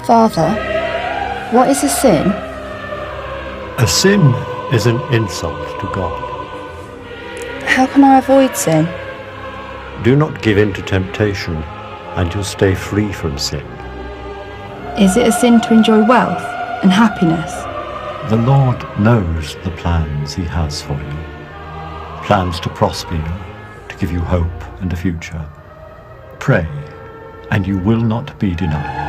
Father, what is a sin? A sin is an insult to God. How can I avoid sin? Do not give in to temptation, and you'll stay free from sin. Is it a sin to enjoy wealth and happiness? The Lord knows the plans He has for you. Plans to prosper you, to give you hope and a future. Pray, and you will not be denied.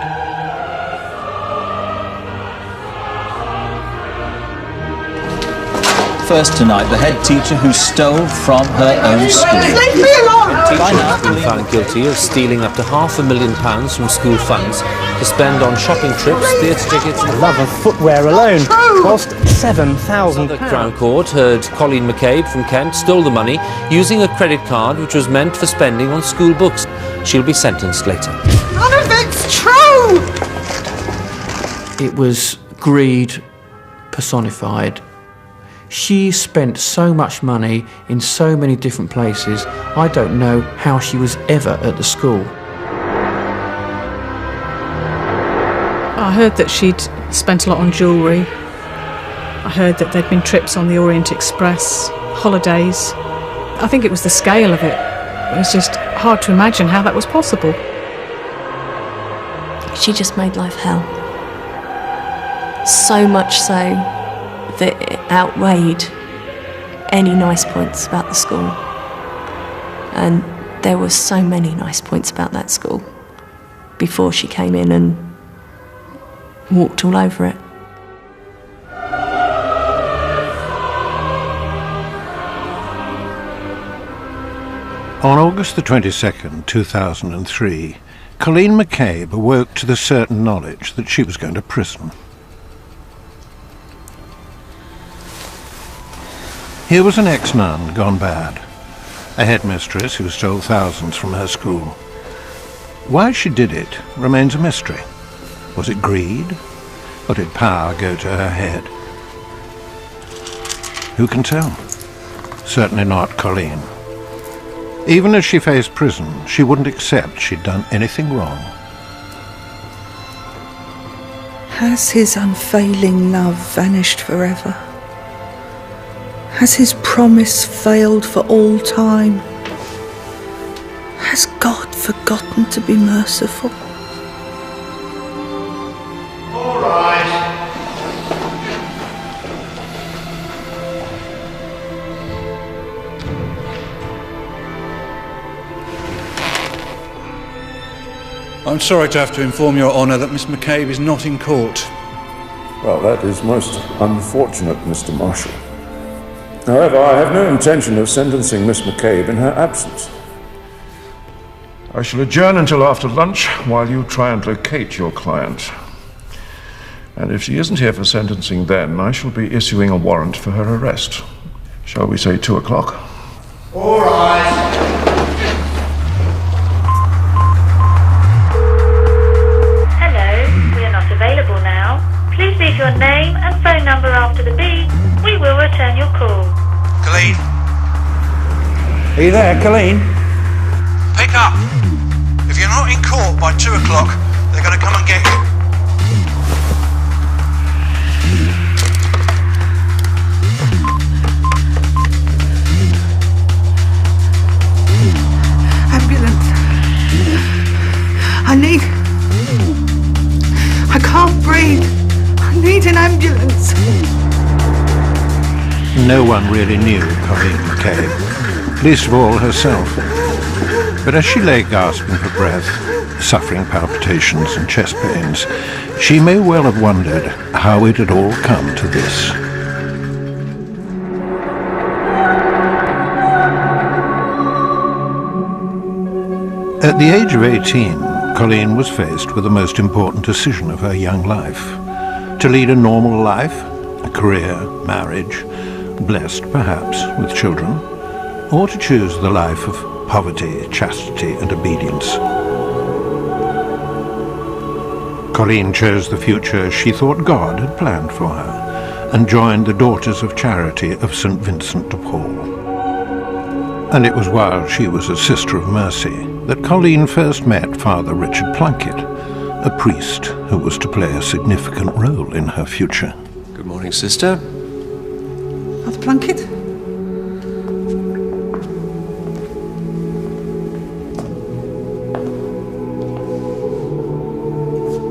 First tonight, the head teacher who stole from her own school. Leave me alone! Teacher has been found guilty of stealing up to £500,000 from school funds to spend on shopping trips, theatre tickets and love of footwear alone cost £7,000. The Crown Court heard Colleen McCabe from Kent stole the money using a credit card which was meant for spending on school books. She'll be sentenced later. None of it's true! It was greed personified. She spent so much money in so many different places, I don't know how she was ever at the school. I heard that she'd spent a lot on jewellery. I heard that there'd been trips on the Orient Express, holidays. I think it was the scale of it. It was just hard to imagine how that was possible. She just made life hell. So much so that it outweighed any nice points about the school. And there were so many nice points about that school before she came in and walked all over it. On August the 22nd, 2003, Colleen McCabe awoke to the certain knowledge that she was going to prison. Here was an ex-nun gone bad, a headmistress who stole thousands from her school. Why she did it remains a mystery. Was it greed, or did power go to her head? Who can tell? Certainly not Colleen. Even as she faced prison, she wouldn't accept she'd done anything wrong. Has his unfailing love vanished forever? Has his promise failed for all time? Has God forgotten to be merciful? All right. I'm sorry to have to inform Your Honour that Miss McCabe is not in court. Well, that is most unfortunate, Mr. Marshall. However, I have no intention of sentencing Miss McCabe in her absence. I shall adjourn until after lunch while you try and locate your client. And if she isn't here for sentencing then, I shall be issuing a warrant for her arrest. Shall we say 2 o'clock? All right. Hello, we are not available now. Please leave your name and phone number after the beep. We will return your call. Colleen? Are you there, Colleen? Pick up. If you're not in court by 2 o'clock, they're going to come and get you. Ambulance. I can't breathe. I need an ambulance. No one really knew Colleen McCabe, least of all herself. But as she lay gasping for breath, suffering palpitations and chest pains, she may well have wondered how it had all come to this. At the age of 18, Colleen was faced with the most important decision of her young life. To lead a normal life, a career, marriage, blessed perhaps with children, or to choose the life of poverty, chastity and obedience. Colleen chose the future she thought God had planned for her, and joined the Daughters of Charity of St. Vincent de Paul. And it was while she was a Sister of Mercy that Colleen first met Father Richard Plunkett, a priest who was to play a significant role in her future. Good morning, sister. Father Plunkett?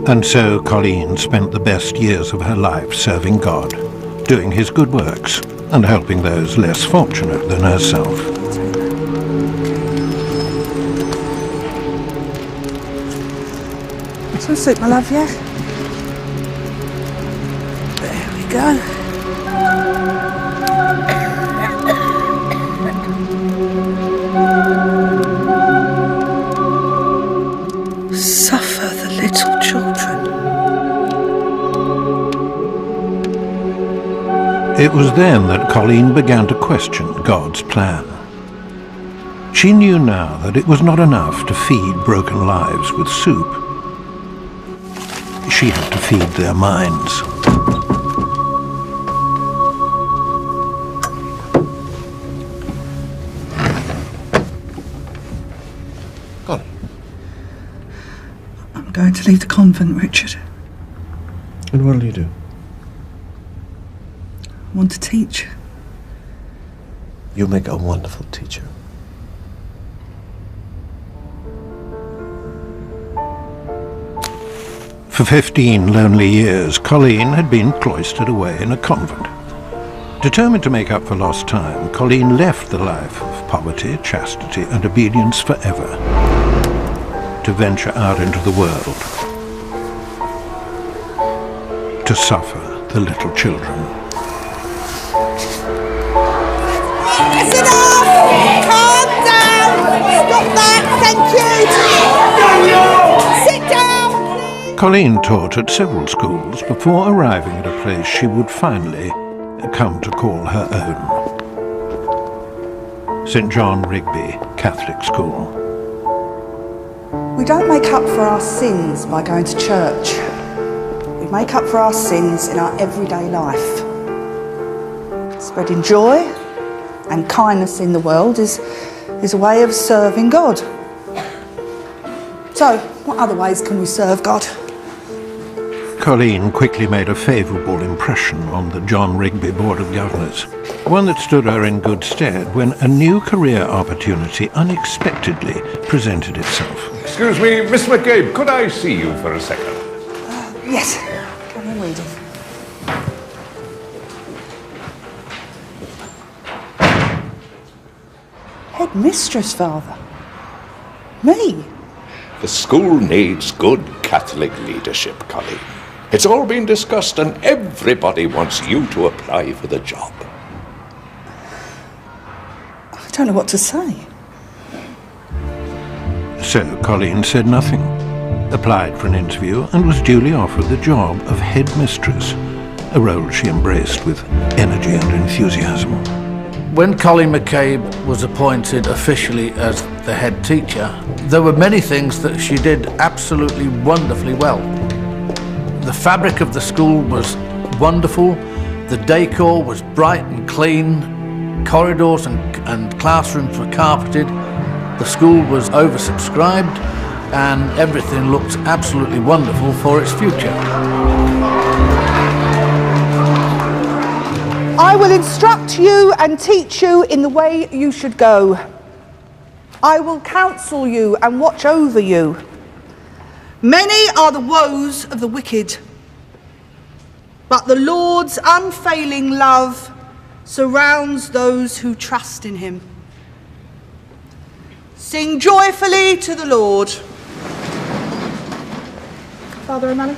And so Colleen spent the best years of her life serving God, doing his good works and helping those less fortunate than herself. Some soup, my love, yeah? There we go. Suffer the little children. It was then that Colleen began to question God's plan. She knew now that it was not enough to feed broken lives with soup. She had to feed their minds. Colin. I'm going to leave the convent, Richard. And what'll you do? I want to teach. You'll make a wonderful teacher. For 15 lonely years, Colleen had been cloistered away in a convent. Determined to make up for lost time, Colleen left the life of poverty, chastity, and obedience forever, to venture out into the world, to suffer the little children. That's enough! Calm down! Stop that! Thank you! Sit down! Colleen taught at several schools before arriving at a place she would finally come to call her own. St. John Rigby Catholic School. We don't make up for our sins by going to church. We make up for our sins in our everyday life. Spreading joy and kindness in the world is a way of serving God. So, what other ways can we serve God? Colleen quickly made a favourable impression on the John Rigby Board of Governors, one that stood her in good stead when a new career opportunity unexpectedly presented itself. Excuse me, Miss McCabe, could I see you for a second? Yes, come in, Edith. Headmistress, Father? Me? The school needs good Catholic leadership, Colleen. It's all been discussed and everybody wants you to apply for the job. I don't know what to say. So Colleen said nothing, applied for an interview and was duly offered the job of headmistress, a role she embraced with energy and enthusiasm. When Colleen McCabe was appointed officially as the head teacher, there were many things that she did absolutely wonderfully well. The fabric of the school was wonderful, the decor was bright and clean, corridors and classrooms were carpeted, the school was oversubscribed, and everything looked absolutely wonderful for its future. I will instruct you and teach you in the way you should go. I will counsel you and watch over you. Many are the woes of the wicked, but the Lord's unfailing love surrounds those who trust in him. Sing joyfully to the Lord. Father O'Malley.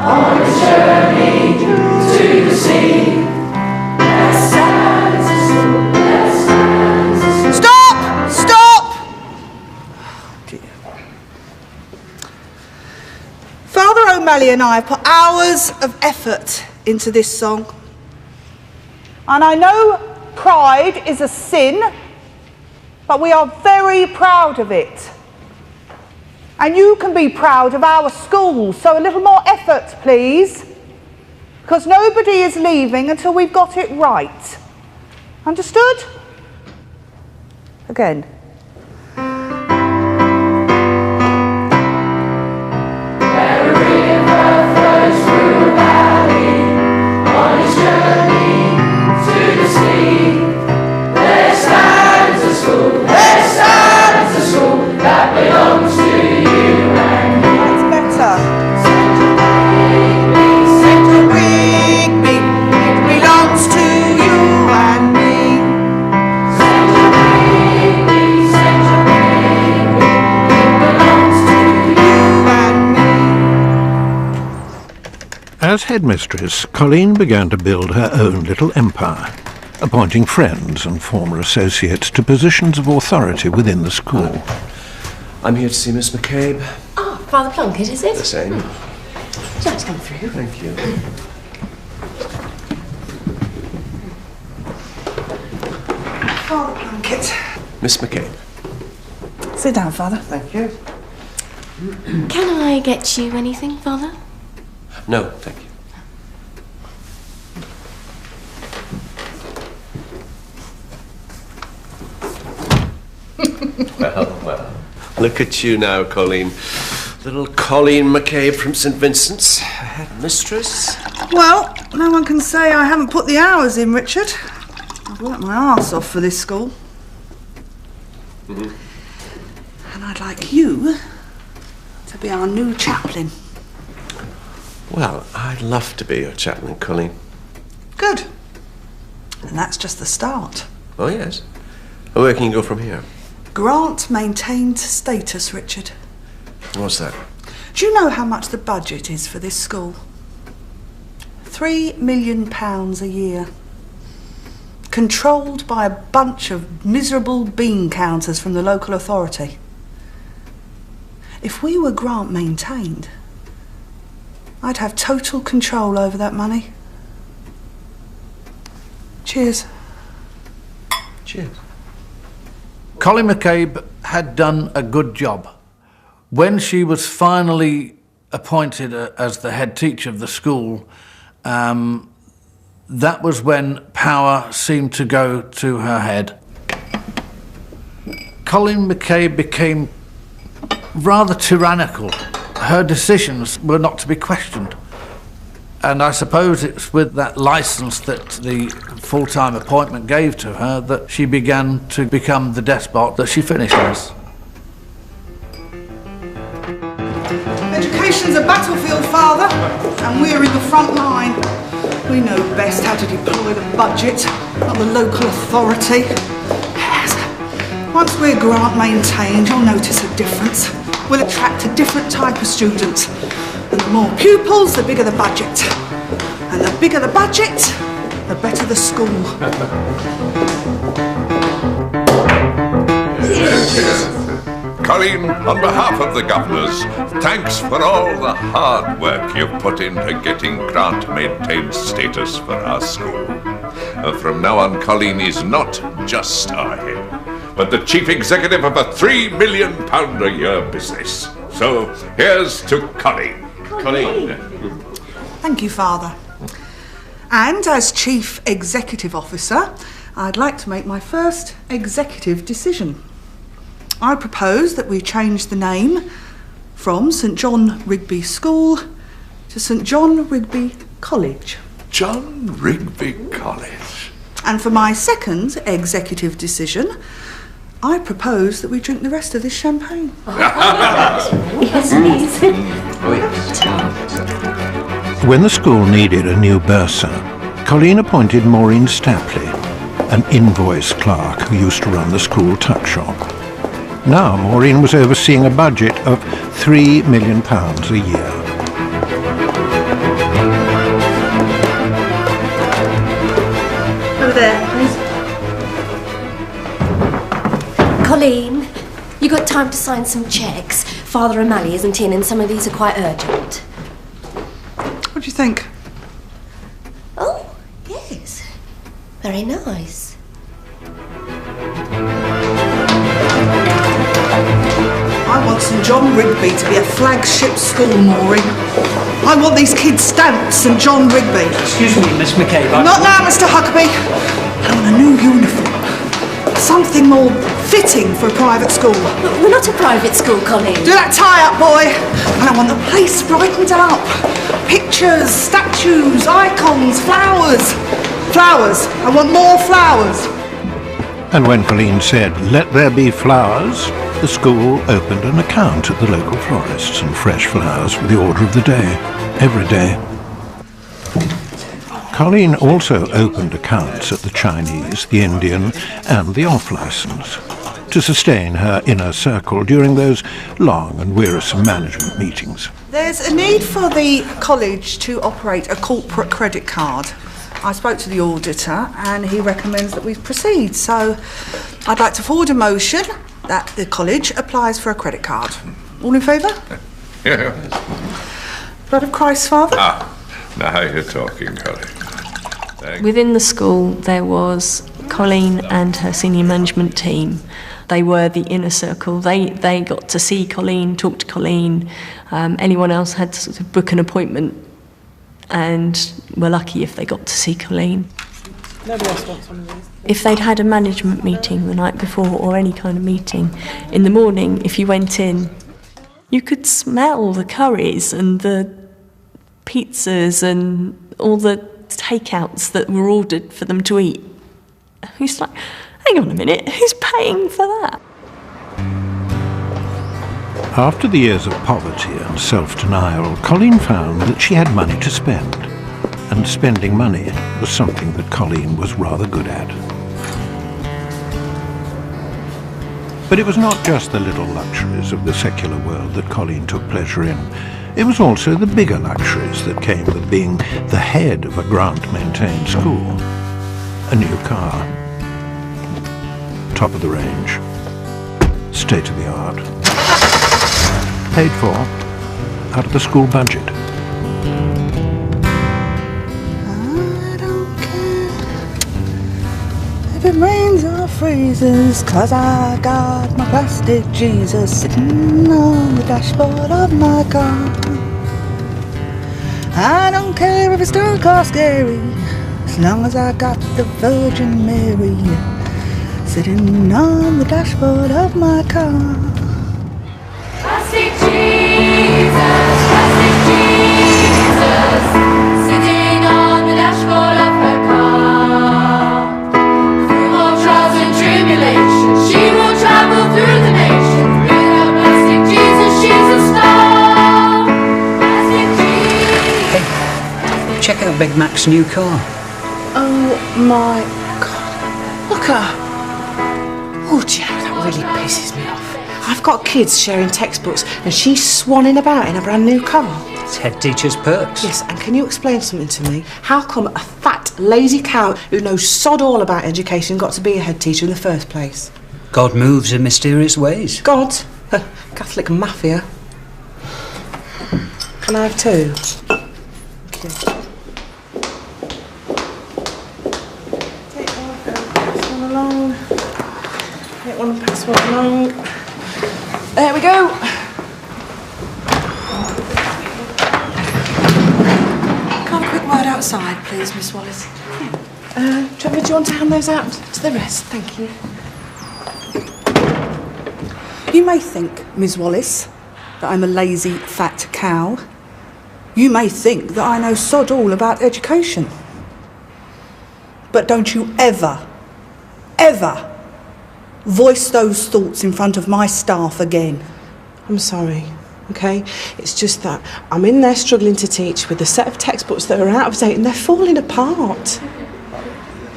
On his journey to the sea. Stop! Stop! Father O'Malley and I have put hours of effort into this song. And I know pride is a sin, but we are very proud of it. And you can be proud of our school, so a little more effort, please. Because nobody is leaving until we've got it right. Understood? Again. As headmistress, Colleen began to build her own little empire, appointing friends and former associates to positions of authority within the school. I'm here to see Miss McCabe. Oh, Father Plunkett, is it? The same. Would you like to come through? Thank you. Father Plunkett. Miss McCabe. Sit down, Father. Thank you. Can I get you anything, Father? No, thank you. Well. Look at you now, Colleen. Little Colleen McCabe from St. Vincent's, headmistress. Well, no one can say I haven't put the hours in, Richard. I've worked my arse off for this school. And I'd like you to be our new chaplain. Well, I'd love to be your chaplain, Colleen. Good. And that's just the start. Oh, yes. And where can you go from here? Grant maintained status, Richard. What's that? Do you know how much the budget is for this school? £3 million a year. Controlled by a bunch of miserable bean counters from the local authority. If we were Grant maintained, I'd have total control over that money. Cheers. Cheers. Colleen McCabe had done a good job. When she was finally appointed as the head teacher of the school, that was when power seemed to go to her head. Colleen McCabe became rather tyrannical. Her decisions were not to be questioned. And I suppose it's with that licence that the full-time appointment gave to her that she began to become the despot that she finished as. Education's a battlefield, Father, and we're in the front line. We know best how to deploy the budget, not the local authority. Yes. Once we're Grant maintained, you'll notice a difference. We'll attract a different type of student. And the more pupils, the bigger the budget. And the bigger the budget, the better the school. Colleen, on behalf of the governors, thanks for all the hard work you've put into getting Grant-maintained status for our school. From now on, Colleen is not just our head, but the chief executive of a £3 million a year business. So here's to Colleen. Colleen. Thank you, Father. And as Chief Executive Officer, I'd like to make my first executive decision. I propose that we change the name from St John Rigby School to St John Rigby College. John Rigby College. And for my second executive decision, I propose that we drink the rest of this champagne. Yes, please. When the school needed a new bursar, Colleen appointed Maureen Stapley, an invoice clerk who used to run the school tuck shop. Now Maureen was overseeing a budget of £3 million a year. Over there, please. Colleen, you got time to sign some cheques? Father O'Malley isn't in and some of these are quite urgent. What do you think? Oh, yes. Very nice. I want St John Rigby to be a flagship school, Maureen. I want these kids stamped St John Rigby. Excuse me, Miss McCabe. Not now, Mr Huckabee. I want a new more fitting for a private school. But we're not a private school, Colleen. Do that tie up, boy. And I want the place brightened up. Pictures, statues, icons, flowers. Flowers. I want more flowers. And when Colleen said, "Let there be flowers," the school opened an account at the local florists, and fresh flowers were the order of the day, every day. Colleen also opened accounts at the Chinese, the Indian, and the off-licence to sustain her inner circle during those long and wearisome management meetings. There's a need for the college to operate a corporate credit card. I spoke to the auditor and he recommends that we proceed. So I'd like to forward a motion that the college applies for a credit card. All in favour? Yeah. Blood of Christ, Father? Ah, now you're talking, Colleen. Within the school, there was Colleen and her senior management team. They were the inner circle. They got to see Colleen, talk to Colleen. Anyone else had to sort of book an appointment, and were lucky if they got to see Colleen. Nobody else wants one of these. If they'd had a management meeting the night before, or any kind of meeting, in the morning, if you went in, you could smell the curries and the pizzas and all the takeouts that were ordered for them to eat. Who's like, hang on a minute, who's paying for that? After the years of poverty and self-denial, Colleen found that she had money to spend, and spending money was something that Colleen was rather good at. But it was not just the little luxuries of the secular world that Colleen took pleasure in. It was also the bigger luxuries that came with being the head of a grant-maintained school. A new car. Top of the range. State-of-the-art. Paid for out of the school budget. I don't care if it rains or freezes, 'cause I got my plastic Jesus sitting on the dashboard of my car. I don't care if it's dark or scary, as long as I got the Virgin Mary sitting on the dashboard of my car. Plastic Jesus, sitting on the dashboard of her car. Through all trials and tribulations, she will travel through the nations. With her plastic Jesus, she's a star. Plastic Jesus. Check out Big Mac's new car. Oh my God. Look at her. Oh, Joe, that really pisses me off. I've got kids sharing textbooks and she's swanning about in a brand new car. It's head teacher's perks. Yes, and can you explain something to me? How come a fat, lazy cow who knows sod all about education got to be a head teacher in the first place? God moves in mysterious ways. God? Catholic mafia. Can I have two? Thank you. Take one and pass one along. Take one and pass one along. There we go. Can I have a quick word outside, please, Miss Wallace? Do you want to hand those out to the rest? Thank you. You may think, Ms. Wallace, that I'm a lazy, fat cow. You may think that I know sod all about education. But don't you ever, ever voice those thoughts in front of my staff again. I'm sorry, okay? It's just that I'm in there struggling to teach with a set of textbooks that are out of date and they're falling apart.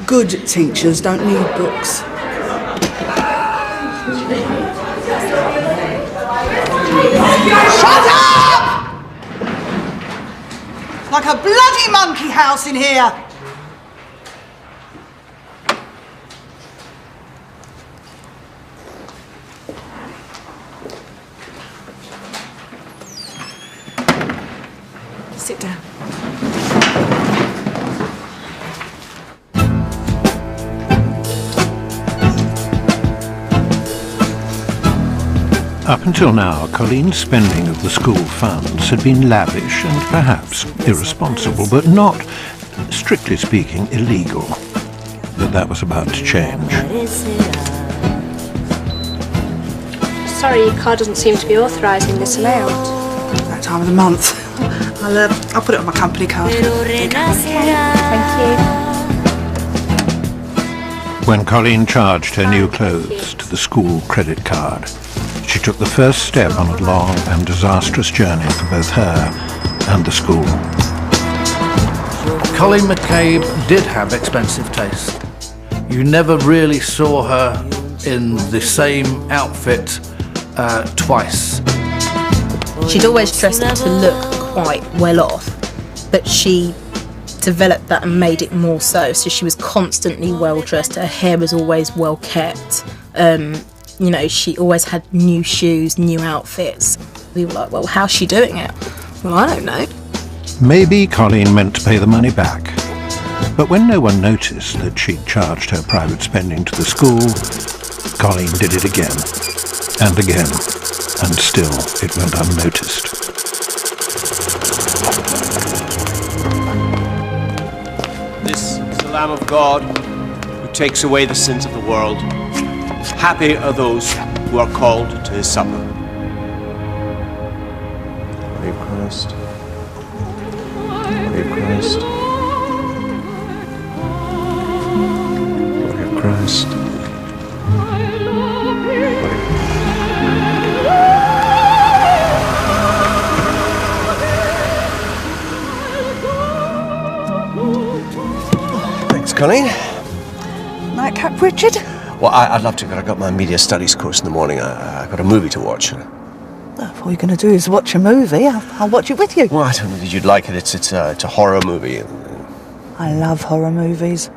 Good teachers don't need books. Shut up! Like a bloody monkey house in here. Sit down. Up until now, Colleen's spending of the school funds had been lavish and perhaps irresponsible, but not, strictly speaking, illegal. But that was about to change. sorry, your card doesn't seem to be authorising this amount. That time of the month. I'll put it on my company card. Thank When Colleen charged her new clothes to the school credit card, she took the first step on a long and disastrous journey for both her and the school. Colleen McCabe did have expensive taste. You never really saw her in the same outfit twice. She'd always dressed to look quite well off, but she developed that and made it more so. So she was constantly well dressed. Her hair was always well kept. You know, she always had new shoes, new outfits. We were like, well, how's she doing it? Well, I don't know. Maybe Colleen meant to pay the money back. But when no one noticed that she'd charged her private spending to the school, Colleen did it again, and again, and still it went unnoticed. This is the Lamb of God who takes away the sins of the world. Happy are those who are called to his supper. Body of Christ. Body of Christ. Body of Christ. Thanks, Colleen. Nightcap, Richard? Well, I'd love to, but I got my media studies course in the morning. I got a movie to watch. If all you're going to do is watch a movie, I'll watch it with you. Well, I don't know that you'd like it. It's a horror movie. I love horror movies.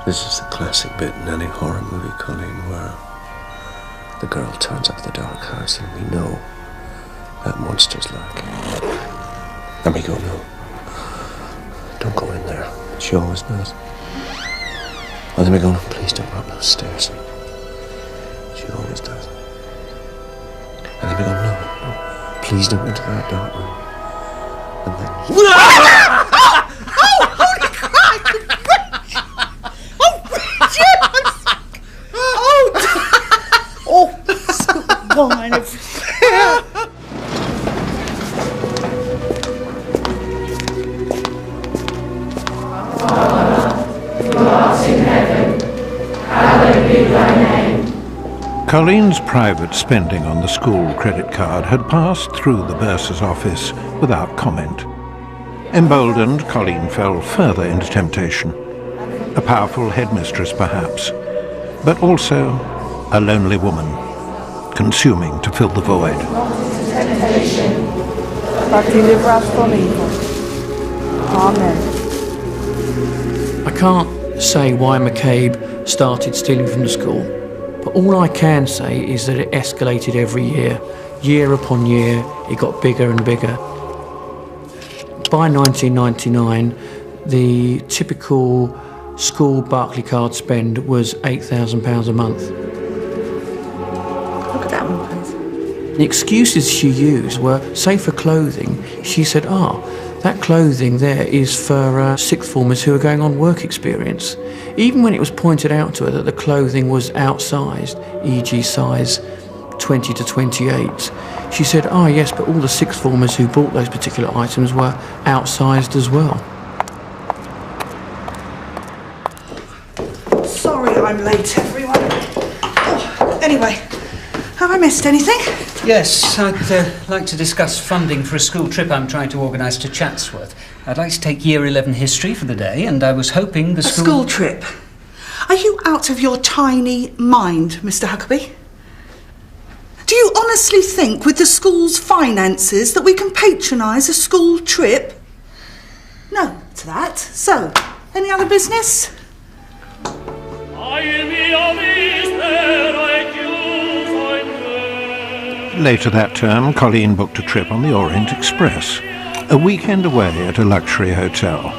This is the classic bit in any horror movie, Colleen, where the girl turns up the dark house and we know that monster's lurking. And we go, no, don't go in there. She always does. And then we go, no, please don't run those stairs. She always does. And then we go, no, please don't enter that dark room. And then... Wine of... Colleen's private spending on the school credit card had passed through the bursar's office without comment. Emboldened, Colleen fell further into temptation. A powerful headmistress, perhaps, but also a lonely woman, consuming to fill the void. Temptation, but deliver us from evil. Amen. I can't say why McCabe started stealing from the school, but all I can say is that it escalated every year. Year upon year, it got bigger and bigger. By 1999, the typical school Barclaycard spend was £8,000 a month. Look at that one, please. The excuses she used were, say for clothing, she said, that clothing there is for sixth formers who are going on work experience. Even when it was pointed out to her that the clothing was outsized, e.g. size 20 to 28, she said, yes, but all the sixth formers who bought those particular items were outsized as well. Sorry I'm late, everyone. Anyway, have I missed anything? Yes, I'd like to discuss funding for a school trip I'm trying to organise to Chatsworth. I'd like to take Year 11 history for the day, and I was hoping the school... A school trip? Are you out of your tiny mind, Mr. Huckabee? Do you honestly think, with the school's finances, that we can patronise a school trip? No to that. So, any other business? I will be a Later that term, Colleen booked a trip on the Orient Express, a weekend away at a luxury hotel,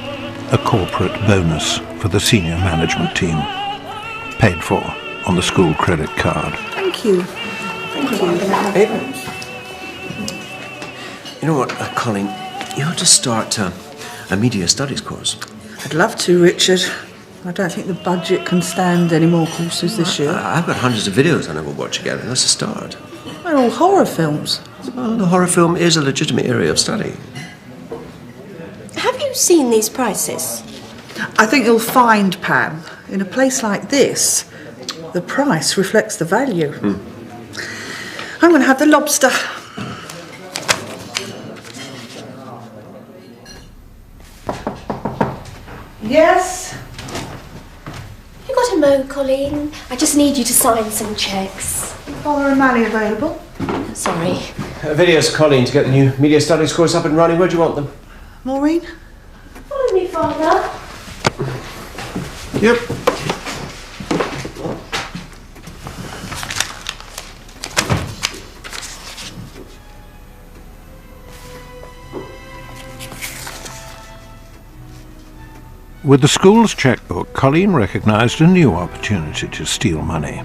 a corporate bonus for the senior management team, paid for on the school credit card. Thank you. Thank you. You know what, Colleen? You ought to start a media studies course. I'd love to, Richard. I don't think the budget can stand any more courses this year. I've got hundreds of videos I never watch again, and that's a start. They're all horror films. Well, the horror film is a legitimate area of study. Have you seen these prices? I think you'll find, Pam, in a place like this, the price reflects the value. I'm going to have the lobster. Yes? You got a mo, Colleen? I just need you to sign some cheques. Father O'Malley available? Sorry. Videos, Colleen, to get the new media studies course up and running. Where do you want them? Maureen? Follow me, Father. Yep. With the school's chequebook, Colleen recognised a new opportunity to steal money.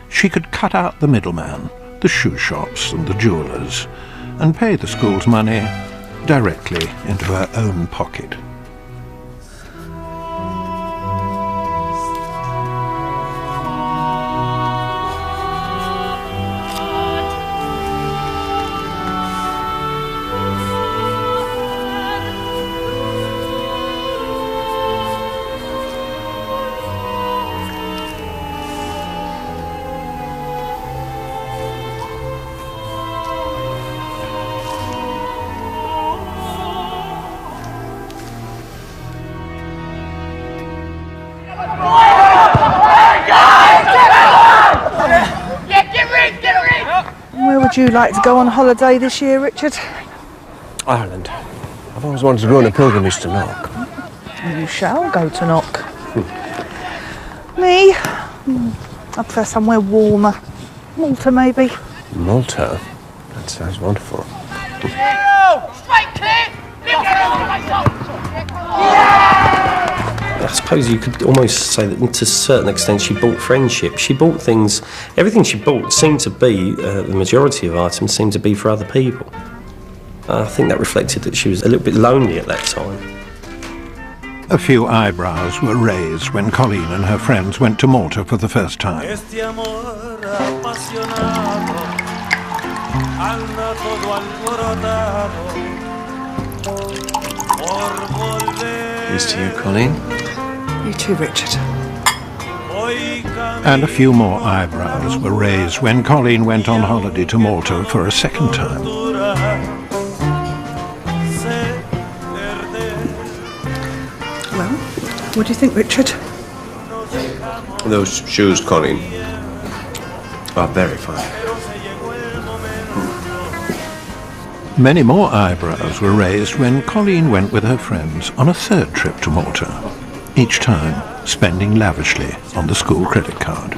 She could cut out the middleman, the shoe shops and the jewellers, and pay the school's money directly into her own pocket. Where would you like to go on holiday this year, Richard? Ireland. I've always wanted to go on a pilgrimage to Knock. You shall go to Knock. Me? I prefer somewhere warmer. Malta, maybe. Malta? That sounds wonderful. I suppose you could almost say that to a certain extent she bought friendship. She bought things, everything she bought seemed to be, the majority of items seemed to be for other people. I think that reflected that she was a little bit lonely at that time. A few eyebrows were raised when Colleen and her friends went to Malta for the first time. Here's to you, Colleen. You too, Richard. And a few more eyebrows were raised when Colleen went on holiday to Malta for a second time. Well, what do you think, Richard? Those shoes, Colleen, are very fine. Many more eyebrows were raised when Colleen went with her friends on a third trip to Malta, each time spending lavishly on the school credit card.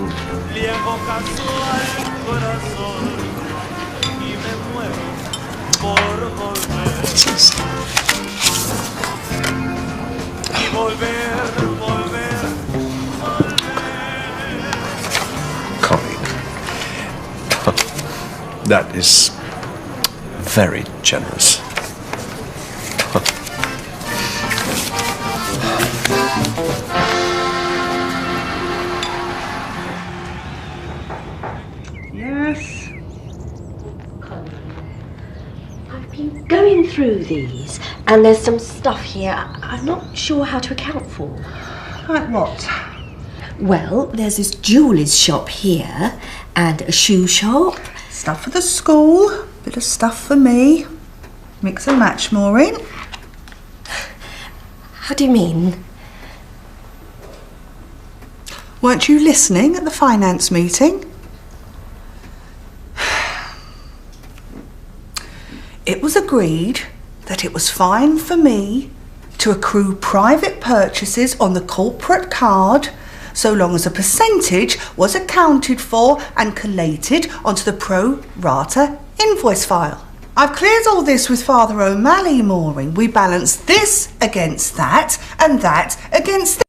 Colleen, that is very generous. Yes? I've been going through these, and there's some stuff here I'm not sure how to account for. Like what? Well, there's this jeweller's shop here, and a shoe shop. Stuff for the school, bit of stuff for me. Mix and match, Maureen. How do you mean? Weren't you listening at the finance meeting? It was agreed that it was fine for me to accrue private purchases on the corporate card so long as a percentage was accounted for and collated onto the pro rata Invoice file. I've cleared all this with Father O'Malley, Maureen. We balance this against that and that against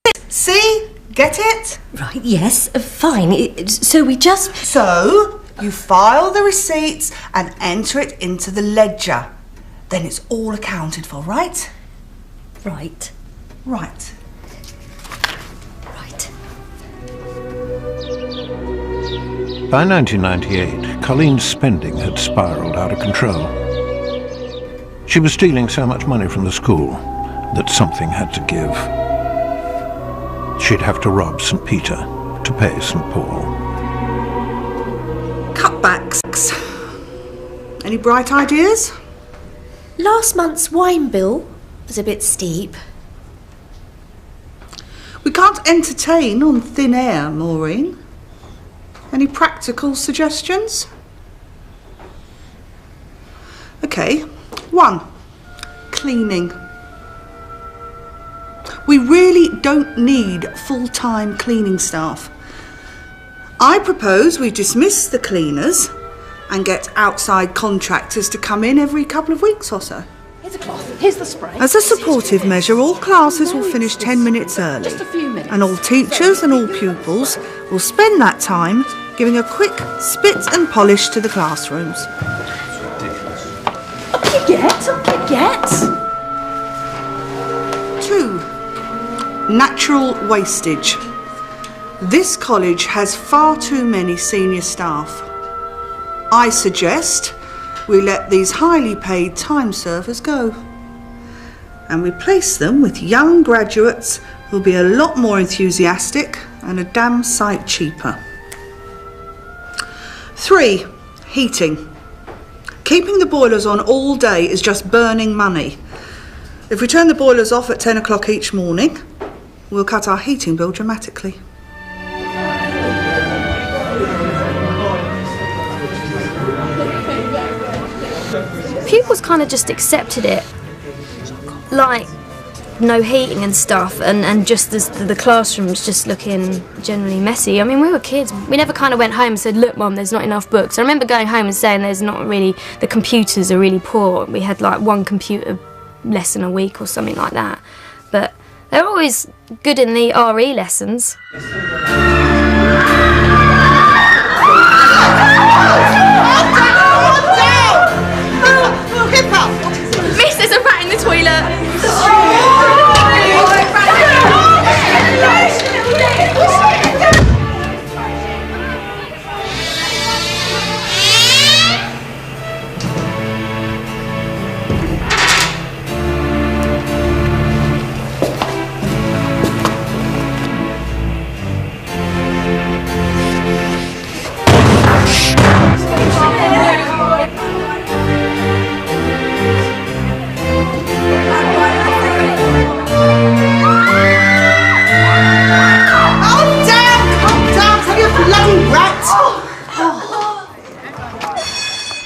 this. See? Get it? Right, yes, fine. So we just... So, you file the receipts and enter it into the ledger. Then it's all accounted for, right? Right. Right. Right. By 1998, Colleen's spending had spiralled out of control. She was stealing so much money from the school that something had to give. She'd have to rob St. Peter to pay St. Paul. Cutbacks. Any bright ideas? Last month's wine bill was a bit steep. We can't entertain on thin air, Maureen. Any practical suggestions? Okay. 1. Cleaning. We really don't need full-time cleaning staff. I propose we dismiss the cleaners and get outside contractors to come in every couple of weeks or so. Here's a cloth. Here's the spray. As a supportive measure, all classes will finish 10 minutes early. Just a few minutes. And all teachers and all pupils will spend that time giving a quick spit and polish to the classrooms. Up you get, up you get. 2. Natural wastage. This college has far too many senior staff. I suggest we let these highly paid time servers go and replace them with young graduates who'll be a lot more enthusiastic and a damn sight cheaper. 3. Heating. Keeping the boilers on all day is just burning money. If we turn the boilers off at 10 o'clock each morning, we'll cut our heating bill dramatically. Pupils kind of just accepted it, like no heating and stuff, and just the classrooms just looking generally messy. I mean, we were kids. We never kind of went home and said, look, Mum, there's not enough books. I remember going home and saying there's not really, the computers are really poor. We had like 1 computer lesson a week or something like that. But they're always good in the RE lessons. Miss, there's a rat in the toilet.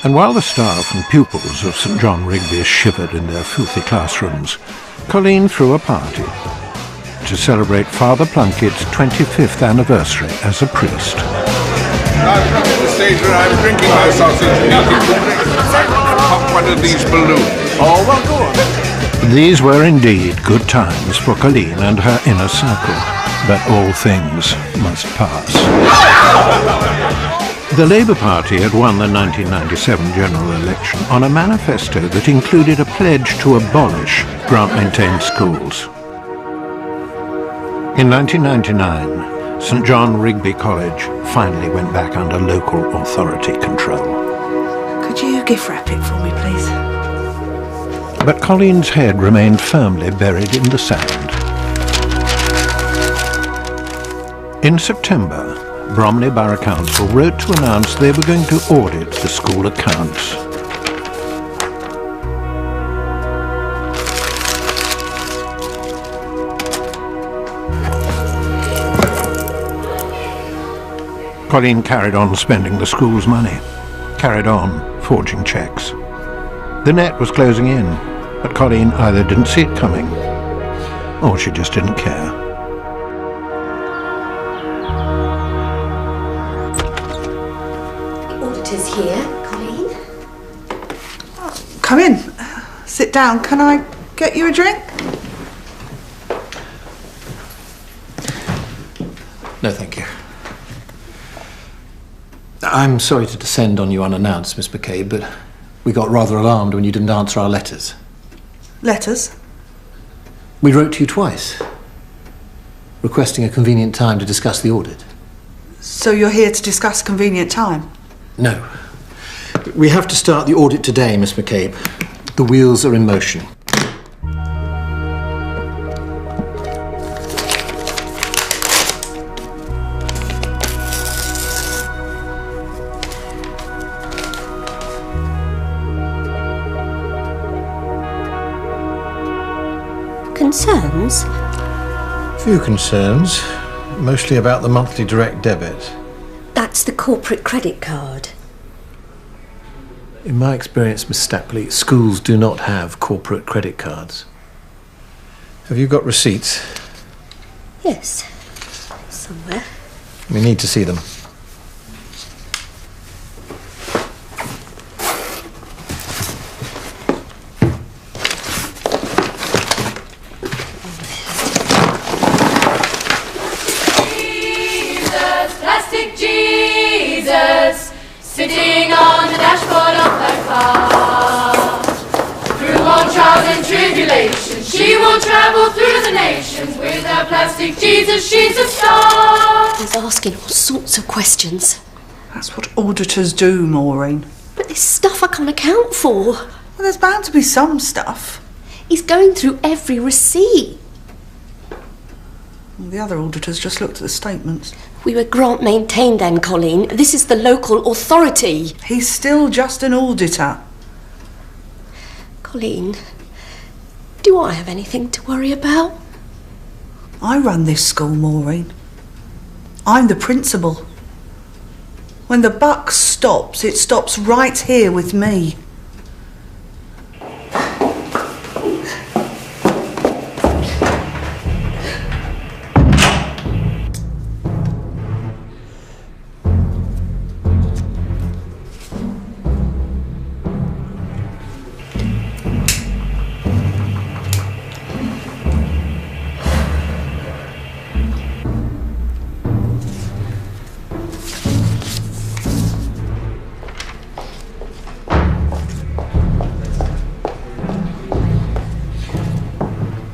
And while the staff and pupils of St. John Rigby shivered in their filthy classrooms, Colleen threw a party to celebrate Father Plunkett's 25th anniversary as a priest. I've come to the stage where I'm drinking my sausage meat. I want to pop one of these balloons. Oh, well, go on. These were indeed good times for Colleen and her inner circle, but all things must pass. The Labour Party had won the 1997 general election on a manifesto that included a pledge to abolish grant-maintained schools. In 1999, St. John Rigby College finally went back under local authority control. Could you gift wrap it for me, please? But Colleen's head remained firmly buried in the sand. In September, Bromley Borough Council wrote to announce they were going to audit the school accounts. Colleen carried on spending the school's money, carried on forging cheques. The net was closing in, but Colleen either didn't see it coming, or she just didn't care. The auditor's here, Colleen. come in. Sit down. Can I get you a drink? No, thank you. I'm sorry to descend on you unannounced, Miss McCabe, but we got rather alarmed when you didn't answer our letters. Letters? We wrote to you twice, requesting a convenient time to discuss the audit. So you're here to discuss convenient time? No. We have to start the audit today, Miss McCabe. The wheels are in motion. Concerns? Few concerns, mostly about the monthly direct debit. That's the corporate credit card. In my experience, Miss Stapley, schools do not have corporate credit cards. Have you got receipts? Yes, somewhere. We need to see them. Plastic Jesus, sitting on the dashboard of her car. Through all trials and tribulations, she will travel through the nations. With her plastic Jesus, she's a star. He's asking all sorts of questions. That's what auditors do, Maureen. But there's stuff I can't account for. Well, there's bound to be some stuff. He's going through every receipt. The other auditors just looked at the statements. We were grant maintained then, Colleen. This is the local authority. He's still just an auditor. Colleen, do I have anything to worry about? I run this school, Maureen. I'm the principal. When the buck stops, it stops right here with me.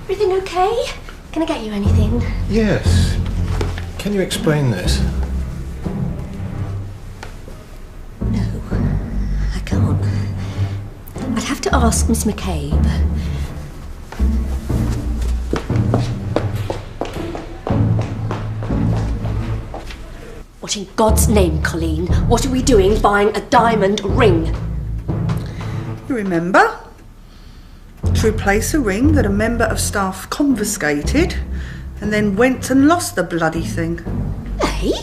Everything okay? Can I get you anything? Yes. Can you explain this? No, I can't. I'd have to ask Miss McCabe. What in God's name, Colleen? What are we doing buying a diamond ring? You remember? To replace a ring that a member of staff confiscated and then went and lost the bloody thing. Hey?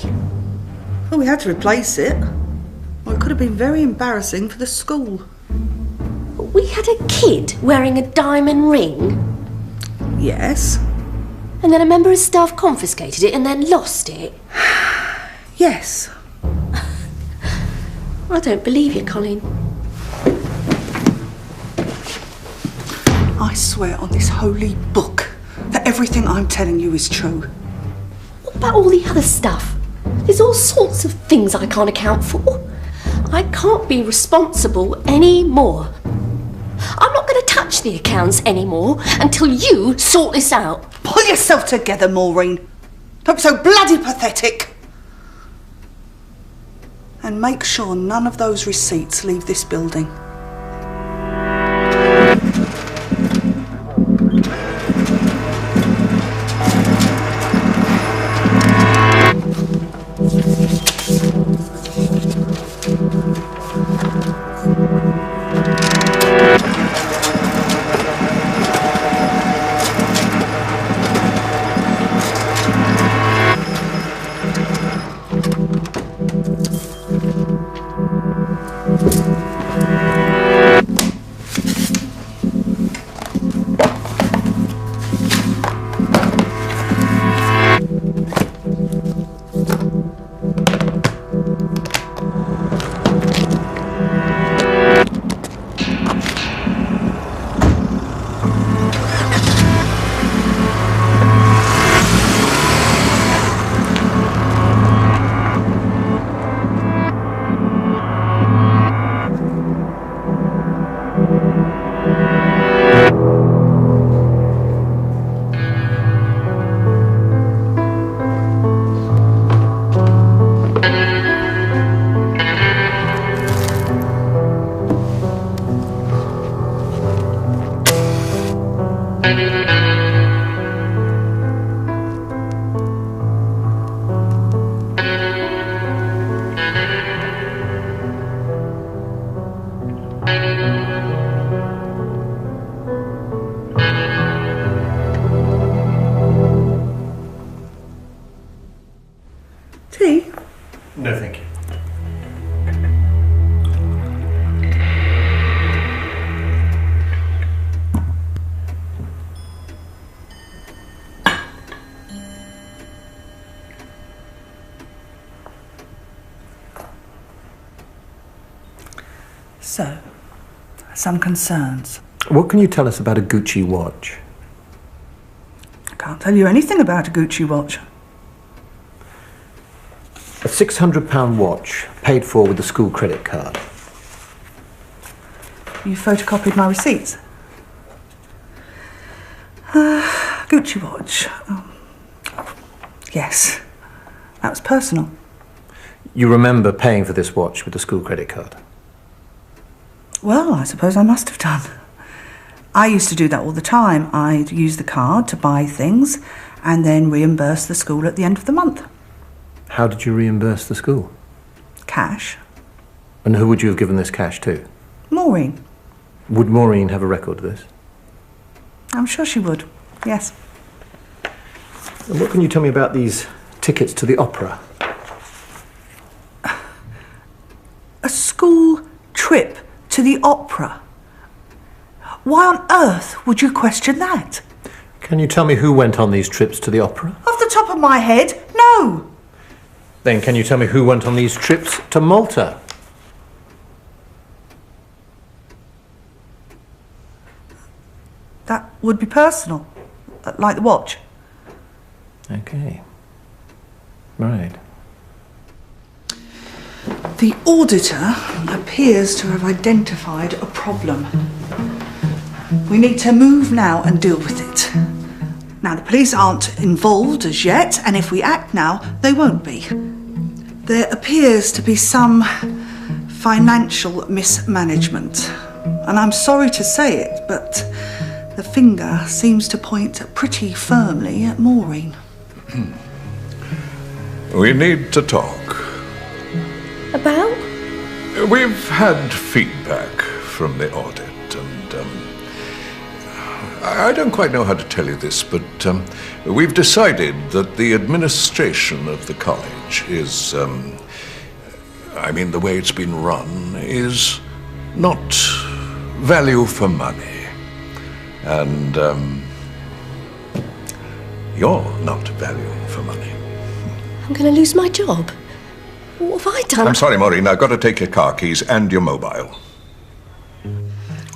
Well, we had to replace it. Well, it could have been very embarrassing for the school. We had a kid wearing a diamond ring? Yes. And then a member of staff confiscated it and then lost it? Yes. I don't believe you, Colleen. I swear on this holy book that everything I'm telling you is true. What about all the other stuff? There's all sorts of things I can't account for. I can't be responsible anymore. I'm not going to touch the accounts anymore until you sort this out. Pull yourself together, Maureen. Don't be so bloody pathetic. And make sure none of those receipts leave this building. Tea? No, thank you. So, some concerns. What can you tell us about a Gucci watch? I can't tell you anything about a Gucci watch. A £600 watch paid for with a school credit card. You photocopied my receipts? Gucci watch. Yes, that was personal. You remember paying for this watch with the school credit card? Well, I suppose I must have done. I used to do that all the time. I'd use the card to buy things and then reimburse the school at the end of the month. How did you reimburse the school? Cash. And who would you have given this cash to? Maureen. Would Maureen have a record of this? I'm sure she would, yes. And what can you tell me about these tickets to the opera? A school trip to the opera? Why on earth would you question that? Can you tell me who went on these trips to the opera? Off the top of my head, no. Then can you tell me who went on these trips to Malta? That would be personal, like the watch. Okay. Right. The auditor appears to have identified a problem. We need to move now and deal with it. Now, the police aren't involved as yet, and if we act now, they won't be. There appears to be some financial mismanagement. And I'm sorry to say it, but the finger seems to point pretty firmly at Maureen. We need to talk. About? We've had feedback from the audit, and I don't quite know how to tell you this, but we've decided that the administration of the college is, the way it's been run is not value for money. And you're not value for money. I'm going to lose my job. What have I done? I'm sorry, Maureen, I've got to take your car keys and your mobile.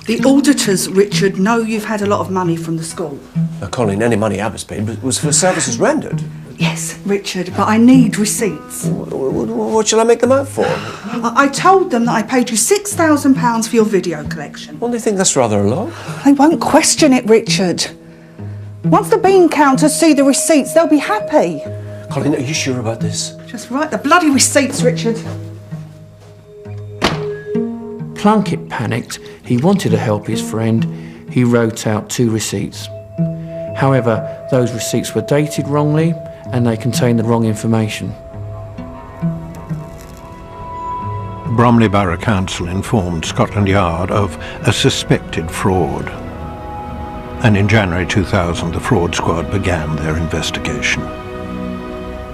The auditors, Richard, know you've had a lot of money from the school. Now, Colin, any money I was paid was for services rendered. Yes, Richard, but I need receipts. What shall I make them out for? I told them that I paid you £6,000 for your video collection. Well, they think that's rather a lot. They won't question it, Richard. Once the bean counters see the receipts, they'll be happy. Colin, are you sure about this? Just write the bloody receipts, Richard. Plunkett panicked. He wanted to help his friend. He wrote out 2 receipts. However, those receipts were dated wrongly and they contained the wrong information. Bromley Borough Council informed Scotland Yard of a suspected fraud. And in January 2000, the fraud squad began their investigation.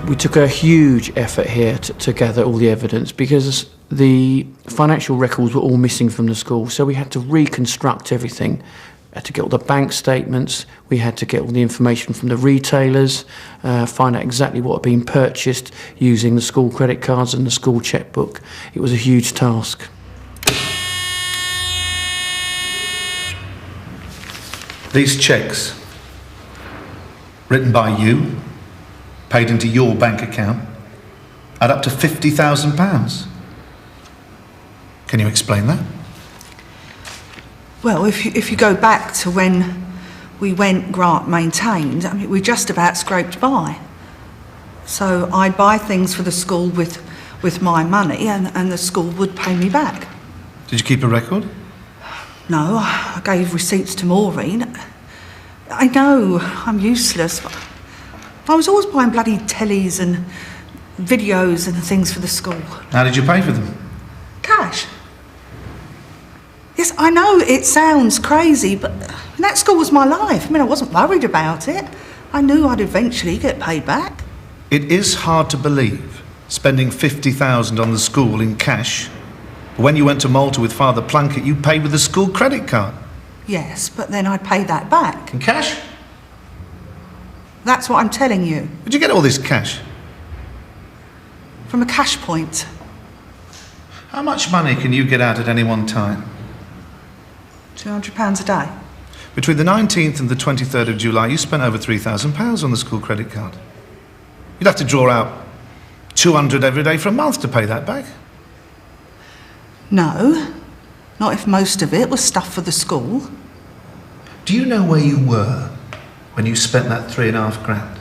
We took a huge effort here to gather all the evidence because the financial records were all missing from the school, so we had to reconstruct everything. We had to get all the bank statements, we had to get all the information from the retailers, find out exactly what had been purchased using the school credit cards and the school chequebook. It was a huge task. These cheques, written by you, paid into your bank account, add up to £50,000. Can you explain that? Well, if you go back to when we went grant maintained, I mean, we just about scraped by. So I'd buy things for the school with my money and the school would pay me back. Did you keep a record? No, I gave receipts to Maureen. I know, I'm useless, but I was always buying bloody tellies and videos and things for the school. How did you pay for them? Cash. Yes, I know it sounds crazy, but that school was my life. I mean, I wasn't worried about it. I knew I'd eventually get paid back. It is hard to believe spending 50,000 on the school in cash. But when you went to Malta with Father Plunkett, you paid with the school credit card. Yes, but then I'd pay that back. In cash? That's what I'm telling you. Where'd you get all this cash? From a cash point. How much money can you get out at any one time? £200 a day. Between the 19th and the 23rd of July, you spent over £3,000 on the school credit card. You'd have to draw out 200 every day for a month to pay that back. No, not if most of it was stuff for the school. Do you know where you were when you spent that £3.5 grand?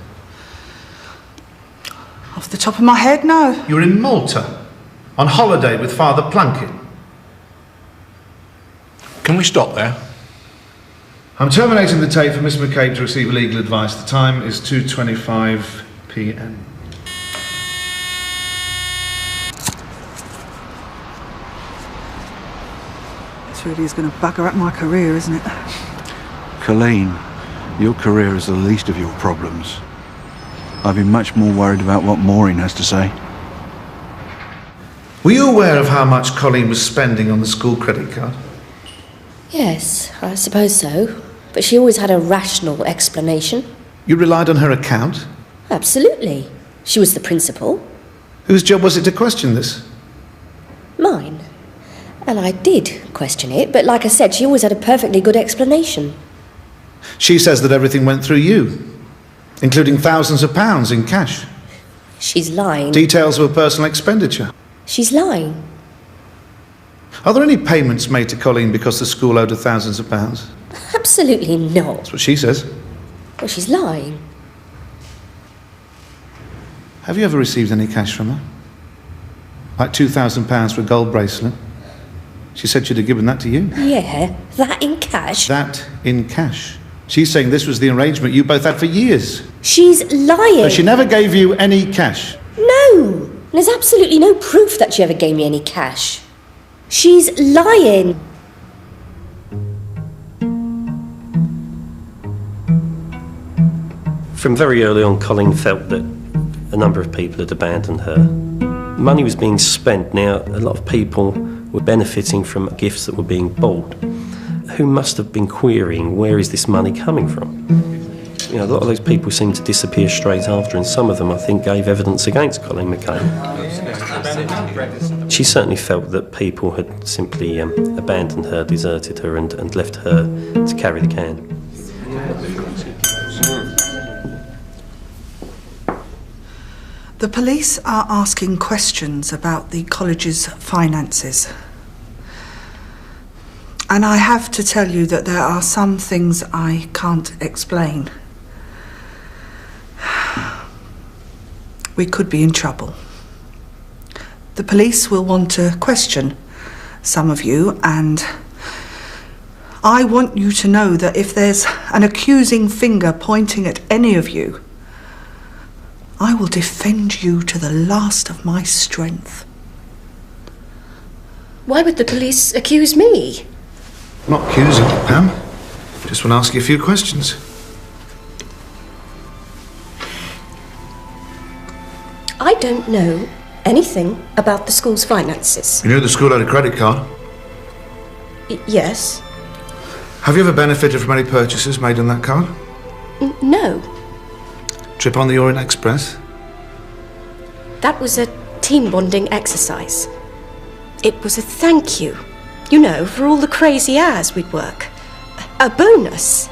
Off the top of my head, no. You were in Malta, on holiday with Father Plunkett. Can we stop there? I'm terminating the tape for Miss McCabe to receive legal advice. The time is 2:25 p.m. This really is going to bugger up my career, isn't it? Colleen, your career is the least of your problems. I've been much more worried about what Maureen has to say. Were you aware of how much Colleen was spending on the school credit card? Yes, I suppose so. But she always had a rational explanation. You relied on her account? Absolutely. She was the principal. Whose job was it to question this? Mine. And I did question it, but like I said, she always had a perfectly good explanation. She says that everything went through you, including thousands of pounds in cash. She's lying. Details of her personal expenditure. She's lying. Are there any payments made to Colleen because the school owed her thousands of pounds? Absolutely not. That's what she says. Well, she's lying. Have you ever received any cash from her? Like £2,000 for a gold bracelet? She said she'd have given that to you. Yeah, that in cash. That in cash. She's saying this was the arrangement you both had for years. She's lying. But she never gave you any cash. No! There's absolutely no proof that she ever gave me any cash. She's lying. From very early on, Colleen felt that a number of people had abandoned her. Money was being spent. Now, a lot of people were benefiting from gifts that were being bought. Who must have been querying, where is this money coming from? You know, a lot of those people seemed to disappear straight after, and some of them, I think, gave evidence against Colleen McCabe. She certainly felt that people had simply abandoned her, deserted her, and left her to carry the can. The police are asking questions about the college's finances. And I have to tell you that there are some things I can't explain. We could be in trouble. The police will want to question some of you, and I want you to know that if there's an accusing finger pointing at any of you, I will defend you to the last of my strength. Why would the police accuse me? I'm not accusing you, Pam. Just want to ask you a few questions. I don't know anything about the school's finances. You know the school had a credit card? Yes. Have you ever benefited from any purchases made on that card? No. Trip on the Orient Express? That was a team bonding exercise. It was a thank you, you know, for all the crazy hours we'd work. A bonus.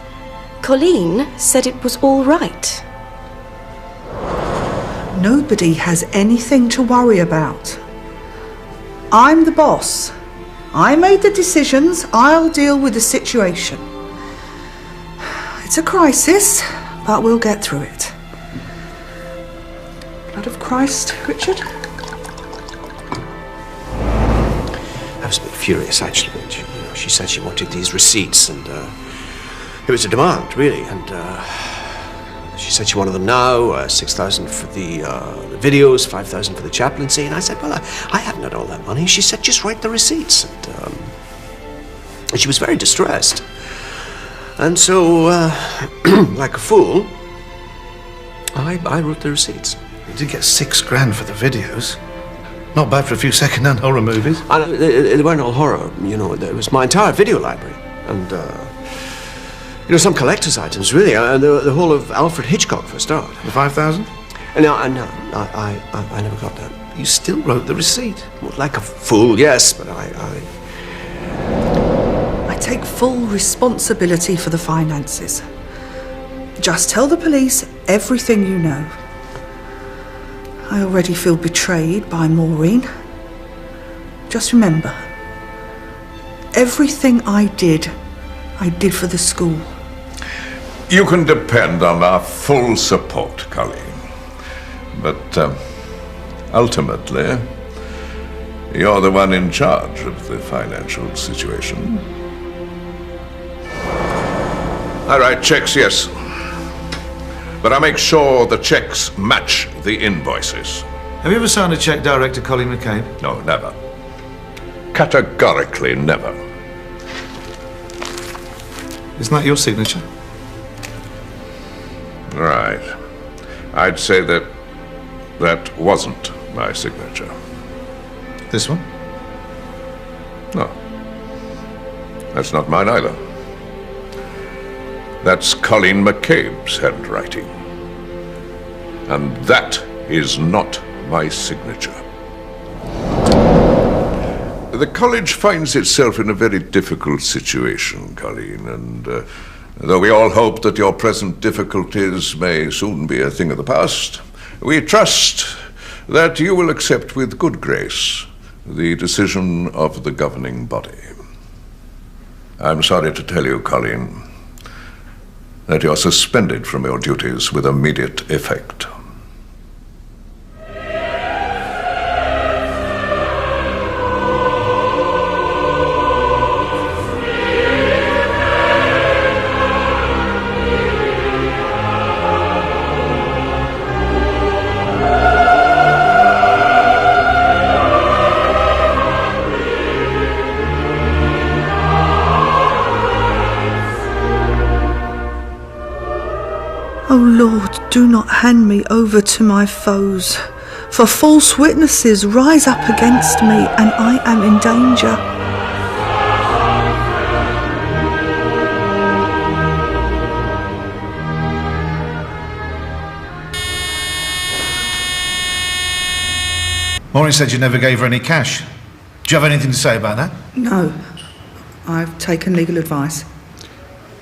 Colleen said it was all right. Nobody has anything to worry about. I'm the boss. I made the decisions. I'll deal with the situation. It's a crisis, but we'll get through it. Blood of Christ, Richard? I was a bit furious, actually. She said she wanted these receipts, and it was a demand, really. And she said she wanted them now, 6,000 for the videos, 5,000 for the chaplaincy. And I said, well, I haven't had all that money. She said, just write the receipts. And she was very distressed. And so, like a fool, I wrote the receipts. You did get $6 for the videos. Not bad for a few second-hand horror movies. And they weren't all horror, you know. It was my entire video library. And, some collector's items, really. The whole of Alfred Hitchcock, for a start. The 5,000? No, I never got that. You still wrote the receipt? Well, like a fool, yes, but I take full responsibility for the finances. Just tell the police everything you know. I already feel betrayed by Maureen. Just remember, everything I did for the school. You can depend on our full support, Colleen. But ultimately, you're the one in charge of the financial situation. I write checks, yes. But I make sure the checks match the invoices. Have you ever signed a cheque direct to Colleen McCabe? No, never. Categorically never. Isn't that your signature? Right. I'd say that wasn't my signature. This one? No. That's not mine either. That's Colleen McCabe's handwriting. And that is not my signature. The college finds itself in a very difficult situation, Colleen, and though we all hope that your present difficulties may soon be a thing of the past, we trust that you will accept with good grace the decision of the governing body. I'm sorry to tell you, Colleen, that you're suspended from your duties with immediate effect. Oh Lord, do not hand me over to my foes, for false witnesses rise up against me, and I am in danger. Maureen said you never gave her any cash. Do you have anything to say about that? No, I've taken legal advice.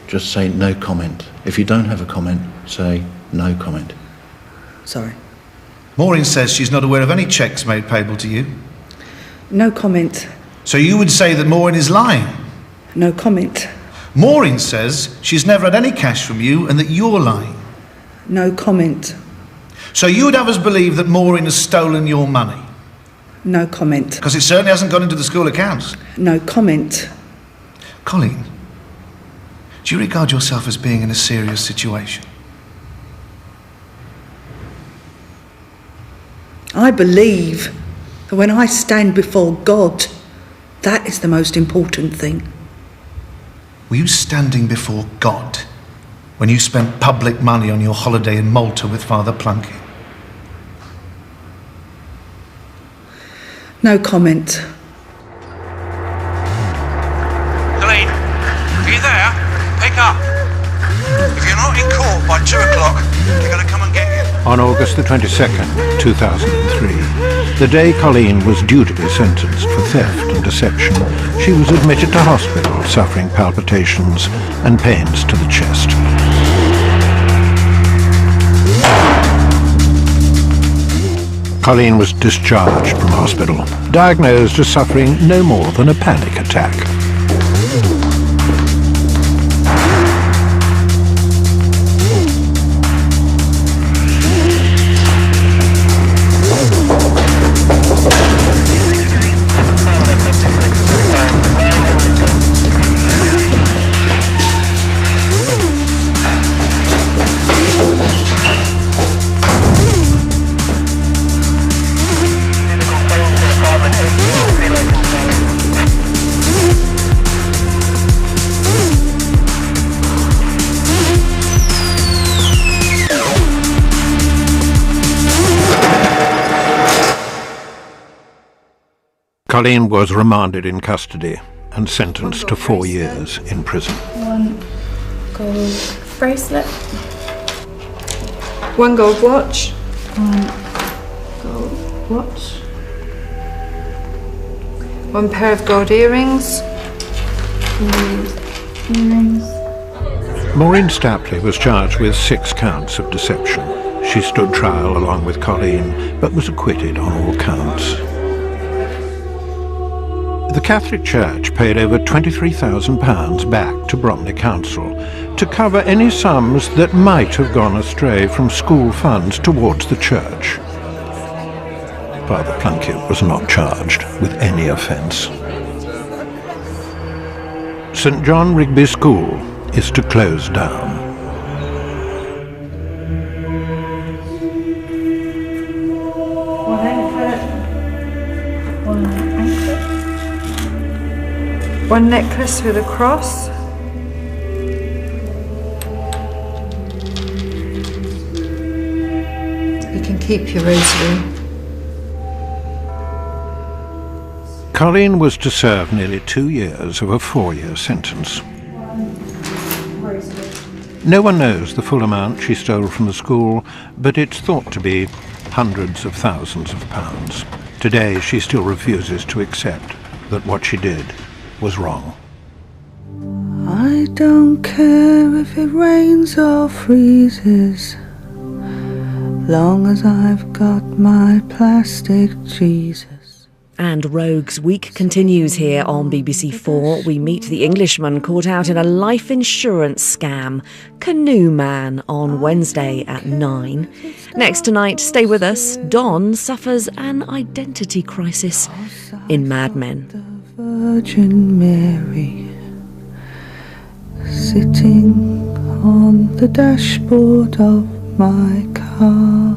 Just say no comment. If you don't have a comment, say no comment. Sorry. Maureen says she's not aware of any cheques made payable to you. No comment. So you would say that Maureen is lying? No comment. Maureen says she's never had any cash from you and that you're lying. No comment. So you would have us believe that Maureen has stolen your money? No comment. Because it certainly hasn't gone into the school accounts. No comment. Colleen, do you regard yourself as being in a serious situation? I believe that when I stand before God, that is the most important thing. Were you standing before God when you spent public money on your holiday in Malta with Father Plunkett? No comment. Colleen, are you there? Pick up. If you're not in court by 2 o'clock, they're going to come and get you. On August the 22nd, 2003, the day Colleen was due to be sentenced for theft and deception, she was admitted to hospital suffering palpitations and pains to the chest. Colleen was discharged from hospital, diagnosed as suffering no more than a panic attack. Colleen was remanded in custody and sentenced to 4 years in prison. 1 gold bracelet. 1 gold watch. 1 gold watch. 1 pair of gold earrings. Maureen Stapley was charged with 6 counts of deception. She stood trial along with Colleen, but was acquitted on all counts. The Catholic Church paid over £23,000 back to Bromley Council to cover any sums that might have gone astray from school funds towards the church. Father Plunkett was not charged with any offence. St John Rigby School is to close down. One necklace with a cross. You can keep your rosary. Colleen was to serve nearly 2 years of a 4-year sentence. No one knows the full amount she stole from the school, but it's thought to be hundreds of thousands of pounds. Today she still refuses to accept that what she did was wrong. I don't care if it rains or freezes, long as I've got my plastic Jesus. And Rogues Week continues here on BBC4. We meet the Englishman caught out in a life insurance scam, Canoe Man, on Wednesday at 9. Next tonight, stay with us, Don suffers an identity crisis in Mad Men. Virgin Mary, sitting on the dashboard of my car.